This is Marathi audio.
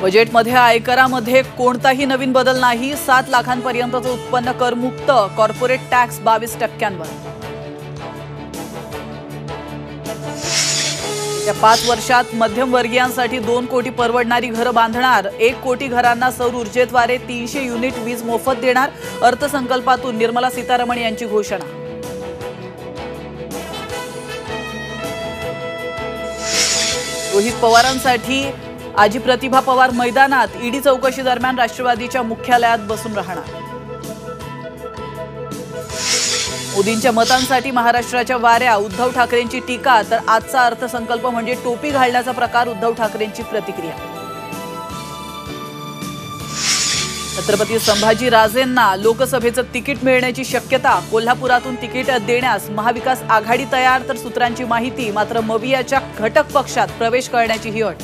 बजेटमध्ये आयकरामध्ये कोणताही नवीन बदल नाही। 7 लाखांपर्यंतचं उत्पन्न करमुक्त, कॉर्पोरेट टॅक्स 22%वर। या 5 वर्षात मध्यमवर्गीयांसाठी 2 कोटी परवडणारी घरं बांधणार। 1 कोटी घरांना सौर ऊर्जेद्वारे 300 युनिट वीज मोफत देणार। अर्थसंकल्पातून निर्मला सीतारमण यांची घोषणा। रोहित पवारांसाठी आजी प्रतिभा पवार मैदानात। ईडी चौकशी दरम्यान राष्ट्रवादीच्या मुख्यालयात बसून राहणार। मोदींच्या मतांसाठी महाराष्ट्राच्या वाऱ्या, उद्धव ठाकरेंची टीका। तर आजचा अर्थसंकल्प म्हणजे टोपी घालण्याचा प्रकार, उद्धव ठाकरेंची प्रतिक्रिया। छत्रपती संभाजी राजेंना लोकसभेचं तिकीट मिळण्याची शक्यता। कोल्हापुरातून तिकीट देण्यास महाविकास आघाडी तयार। तर सूत्रांची माहिती, मात्र मवियाच्या घटक पक्षात प्रवेश करण्याची ही अट।